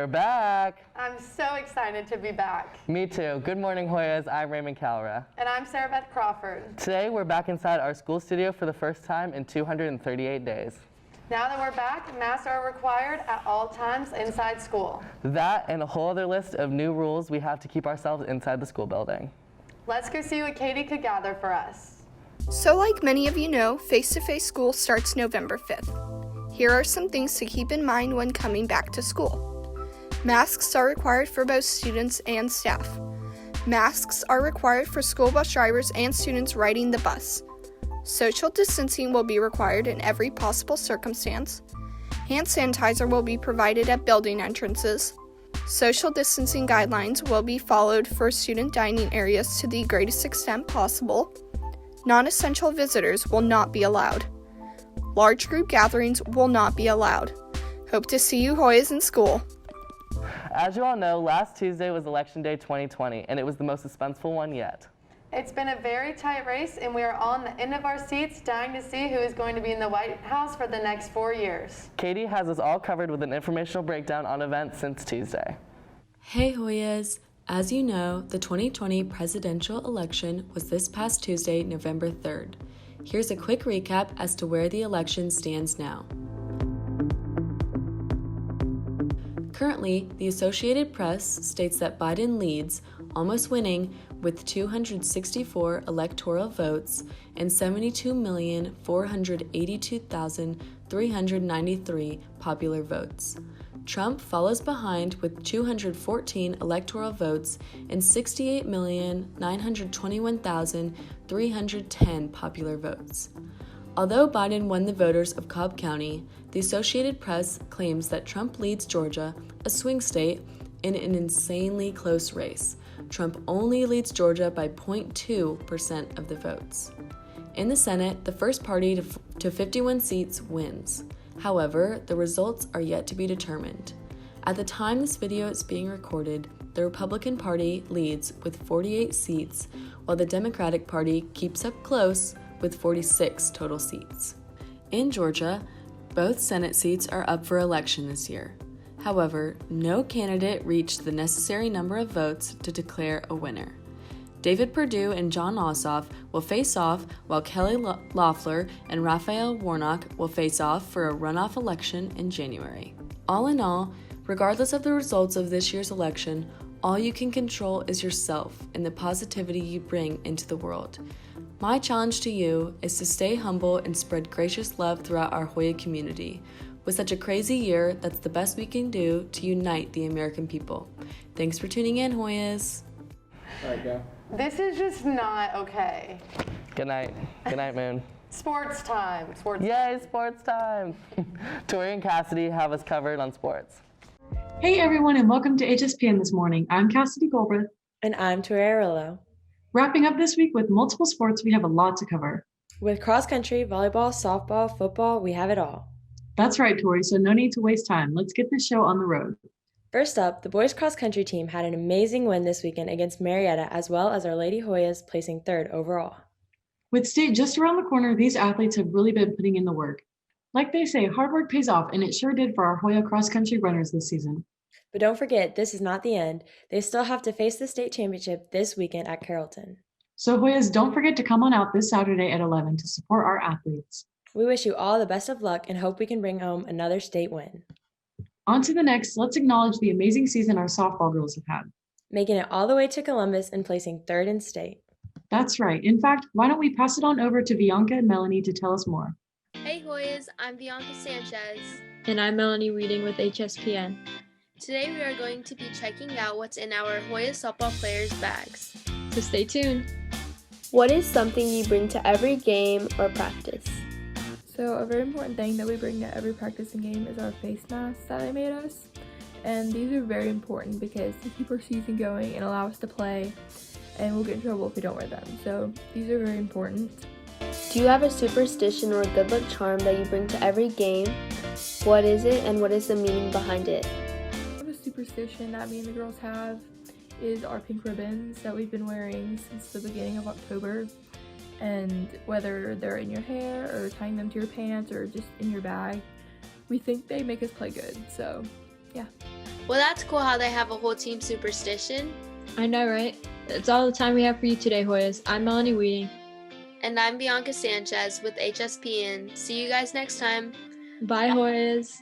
We're back. I'm so excited to be back. Me too. Good morning, Hoyas. I'm Raymond Calra. And I'm Sarah Beth Crawford. Today, we're back inside our school studio for the first time in 238 days. Now that we're back, masks are required at all times inside school. That and a whole other list of new rules we have to keep ourselves inside the school building. Let's go see what Katie could gather for us. So like many of you know, face-to-face school starts November 5th. Here are some things to keep in mind when coming back to school. Masks are required for both students and staff. Masks are required for school bus drivers and students riding the bus. Social distancing will be required in every possible circumstance. Hand sanitizer will be provided at building entrances. Social distancing guidelines will be followed for student dining areas to the greatest extent possible. Non-essential visitors will not be allowed. Large group gatherings will not be allowed. Hope to see you Hoyas in school. As you all know, last Tuesday was Election Day 2020, and it was the most suspenseful one yet. It's been a very tight race, and we are all on the end of our seats dying to see who is going to be in the White House for the next 4 years. Katie has us all covered with an informational breakdown on events since Tuesday. Hey Hoyas! As you know, the 2020 presidential election was this past Tuesday, November 3rd. Here's a quick recap as to where the election stands now. Currently, the Associated Press states that Biden leads, almost winning, with 264 electoral votes and 72,482,393 popular votes. Trump follows behind with 214 electoral votes and 68,921,310 popular votes. Although Biden won the voters of Cobb County, the Associated Press claims that Trump leads Georgia, a swing state, in an insanely close race. Trump only leads Georgia by 0.2% of the votes. In the Senate, the first party to 51 seats wins. However, the results are yet to be determined. At the time this video is being recorded, the Republican Party leads with 48 seats, while the Democratic Party keeps up close with 46 total seats. In Georgia, both Senate seats are up for election this year. However, no candidate reached the necessary number of votes to declare a winner. David Perdue and Jon Ossoff will face off, while Kelly Loeffler and Raphael Warnock will face off for a runoff election in January. All in all, regardless of the results of this year's election, all you can control is yourself and the positivity you bring into the world. My challenge to you is to stay humble and spread gracious love throughout our Hoya community. With such a crazy year, that's the best we can do to unite the American people. Thanks for tuning in, Hoyas. All right, go. This is just not okay. Good night. Good night, Moon. Sports time. Yay, sports time! Tori and Cassidy have us covered on sports. Hey everyone, and welcome to HSPN this morning. I'm Cassidy Goldberg. And I'm Tori Arillo. Wrapping up this week with multiple sports, we have a lot to cover. With cross country, volleyball, softball, football, we have it all. That's right, Tori, so no need to waste time. Let's get this show on the road. First up, the boys cross country team had an amazing win this weekend against Marietta, as well as our Lady Hoyas placing third overall. With state just around the corner, these athletes have really been putting in the work. Like they say, hard work pays off, and it sure did for our Hoya cross country runners this season. But don't forget, this is not the end. They still have to face the state championship this weekend at Carrollton. So Hoyas, don't forget to come on out this Saturday at 11 to support our athletes. We wish you all the best of luck and hope we can bring home another state win. On to the next, let's acknowledge the amazing season our softball girls have had. Making it all the way to Columbus and placing third in state. That's right. In fact, why don't we pass it on over to Bianca and Melanie to tell us more. Hey Hoyas, I'm Bianca Sanchez. And I'm Melanie Reading with HSPN. Today we are going to be checking out what's in our Hoya softball players' bags. So stay tuned. What is something you bring to every game or practice? So a very important thing that we bring to every practice and game is our face masks that they made us. And these are very important because they keep our season going and allow us to play, and we'll get in trouble if we don't wear them. So these are very important. Do you have a superstition or a good luck charm that you bring to every game? What is it and what is the meaning behind it? I have a superstition that me and the girls have is our pink ribbons that we've been wearing since the beginning of October. And whether they're in your hair or tying them to your pants or just in your bag, we think they make us play good. So, yeah. Well, that's cool how they have a whole team superstition. I know, right? That's all the time we have for you today, Hoyas. I'm Melanie Weeding. And I'm Bianca Sanchez with HSPN. See you guys next time. Bye, Hoyas.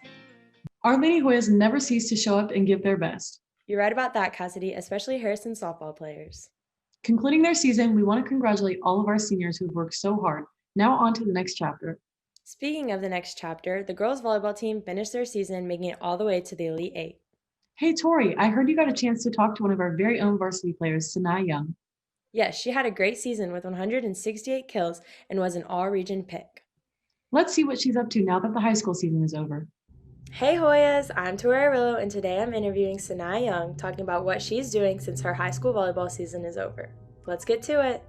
Our Lady Hoyas never cease to show up and give their best. You're right about that, Cassidy, especially Harrison softball players. Concluding their season, we want to congratulate all of our seniors who've worked so hard. Now on to the next chapter. Speaking of the next chapter, the girls volleyball team finished their season making it all the way to the Elite Eight. Hey, Tori, I heard you got a chance to talk to one of our very own varsity players, Sanaa Young. Yes, she had a great season with 168 kills and was an all-region pick. Let's see what she's up to now that the high school season is over. Hey Hoyas, I'm Tori Arillo, and today I'm interviewing Sanaa Young, talking about what she's doing since her high school volleyball season is over. Let's get to it.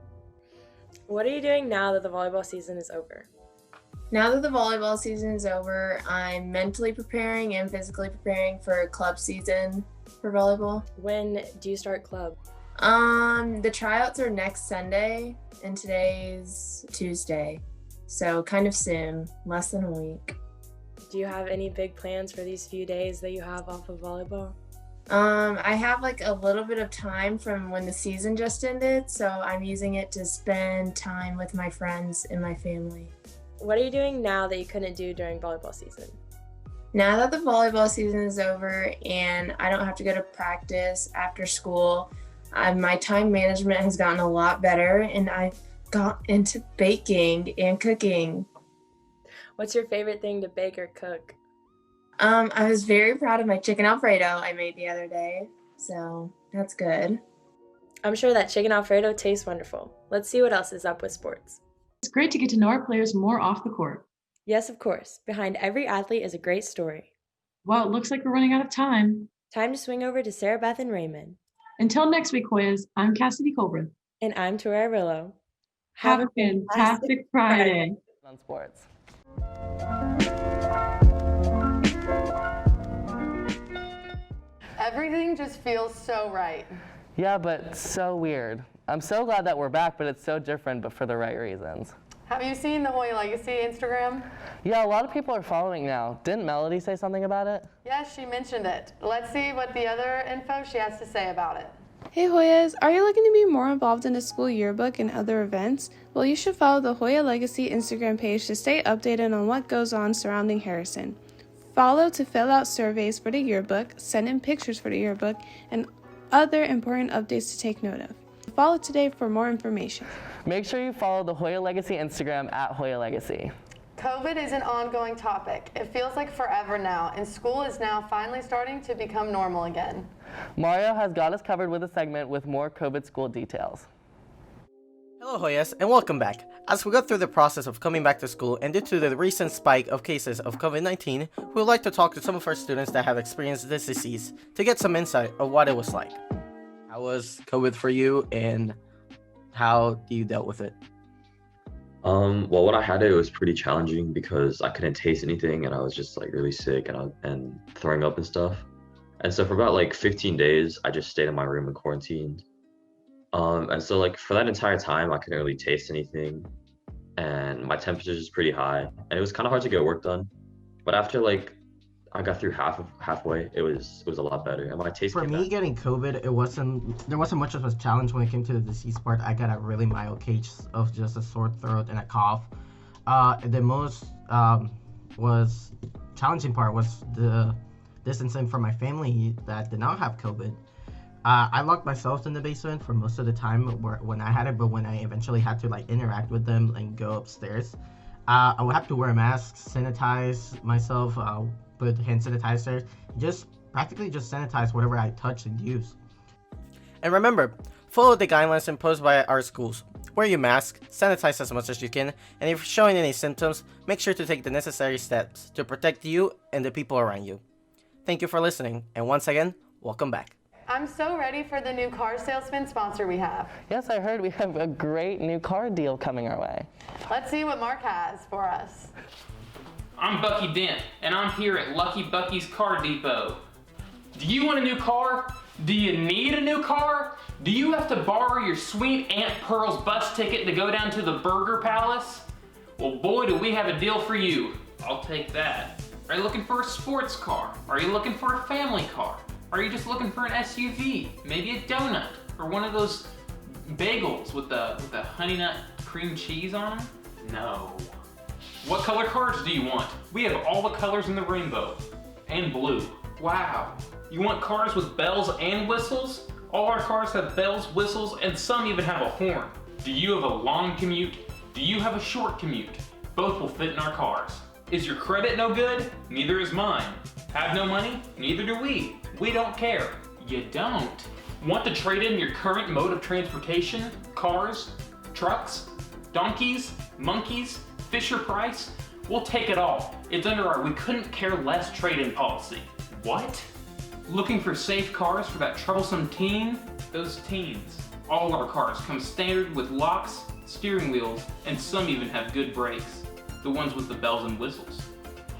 What are you doing now that the volleyball season is over? Now that the volleyball season is over, I'm mentally preparing and physically preparing for club season for volleyball. When do you start club? The tryouts are next Sunday, and today's Tuesday, so kind of soon, less than a week. Do you have any big plans for these few days that you have off of volleyball? I have like a little bit of time from when the season just ended, so I'm using it to spend time with my friends and my family. What are you doing now that you couldn't do during volleyball season? Now that the volleyball season is over and I don't have to go to practice after school, my time management has gotten a lot better, and I've got into baking and cooking. What's your favorite thing to bake or cook? I was very proud of my chicken Alfredo I made the other day, so that's good. I'm sure that chicken Alfredo tastes wonderful. Let's see what else is up with sports. It's great to get to know our players more off the court. Yes, of course. Behind every athlete is a great story. Well, it looks like we're running out of time. Time to swing over to Sarah Beth and Raymond. Until next week, Hoyas, I'm Cassidy Colbreth. And I'm Tori Arillo. Have a fantastic Friday. On sports. Everything just feels so right. Yeah, but so weird. I'm so glad that we're back, but it's so different, but for the right reasons. Have you seen the Hoya Legacy Instagram? Yeah, a lot of people are following now. Didn't Melody say something about it? Yes, she mentioned it. Let's see what the other info she has to say about it. Hey Hoyas, are you looking to be more involved in the school yearbook and other events? Well, you should follow the Hoya Legacy Instagram page to stay updated on what goes on surrounding Harrison. Follow to fill out surveys for the yearbook, send in pictures for the yearbook, and other important updates to take note of. Follow today for more information. Make sure you follow the Hoya Legacy Instagram at Hoya Legacy. COVID is an ongoing topic. It feels like forever now, and school is now finally starting to become normal again. Mario has got us covered with a segment with more COVID school details. Hello Hoyas, and welcome back. As we go through the process of coming back to school and due to the recent spike of cases of COVID-19, we would like to talk to some of our students that have experienced this disease to get some insight of what it was like. How was COVID for you, and how you dealt with it? Well, when I had it, it was pretty challenging because I couldn't taste anything and I was just like really sick and throwing up and stuff. And so for about like 15 days, I just stayed in my room and quarantined. And so like for that entire time, I couldn't really taste anything, and my temperature was pretty high, and it was kind of hard to get work done. But after like I got through halfway, it was a lot better, and my taste. For me, getting COVID, there wasn't much of a challenge when it came to the disease part. I got a really mild case of just a sore throat and a cough. The most was challenging part was the distancing from my family that did not have COVID. I locked myself in the basement for most of the time when I had it, but when I eventually had to like interact with them and go upstairs, I would have to wear a mask, sanitize myself, put hand sanitizer, practically just sanitize whatever I touch and use. And remember, follow the guidelines imposed by our schools. Wear your mask, sanitize as much as you can, and if you're showing any symptoms, make sure to take the necessary steps to protect you and the people around you. Thank you for listening, and once again, welcome back. I'm so ready for the new car salesman sponsor we have. Yes, I heard we have a great new car deal coming our way. Let's see what Mark has for us. I'm Bucky Dent, and I'm here at Lucky Bucky's Car Depot. Do you want a new car? Do you need a new car? Do you have to borrow your sweet Aunt Pearl's bus ticket to go down to the Burger Palace? Well, boy, do we have a deal for you. I'll take that. Are you looking for a sports car? Are you looking for a family car? Are you just looking for an SUV? Maybe a donut or one of those bagels with the honey nut cream cheese on them? No. What color cars do you want? We have all the colors in the rainbow and blue. Wow. You want cars with bells and whistles? All our cars have bells, whistles, and some even have a horn. Do you have a long commute? Do you have a short commute? Both will fit in our cars. Is your credit no good? Neither is mine. Have no money? Neither do we. We don't care. You don't. Want to trade in your current mode of transportation? Cars? Trucks? Donkeys? Monkeys? Fisher Price? We'll take it all. It's under our we couldn't care less trade-in policy. What? Looking for safe cars for that troublesome teen? Those teens. All our cars come standard with locks, steering wheels, and some even have good brakes. The ones with the bells and whistles.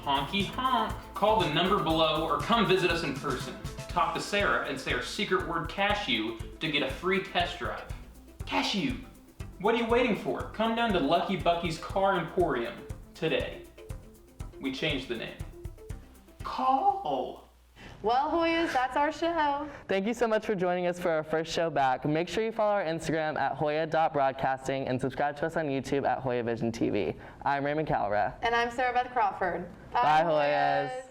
Honky honk. Call the number below or come visit us in person. Talk to Sarah and say our secret word cashew to get a free test drive. Cashew! What are you waiting for? Come down to Lucky Bucky's Car Emporium today. We changed the name. Call! Well, Hoyas, that's our show. Thank you so much for joining us for our first show back. Make sure you follow our Instagram at hoya.broadcasting and subscribe to us on YouTube at Hoya Vision TV. I'm Raymond Calra. And I'm Sarah Beth Crawford. Bye, Hoyas.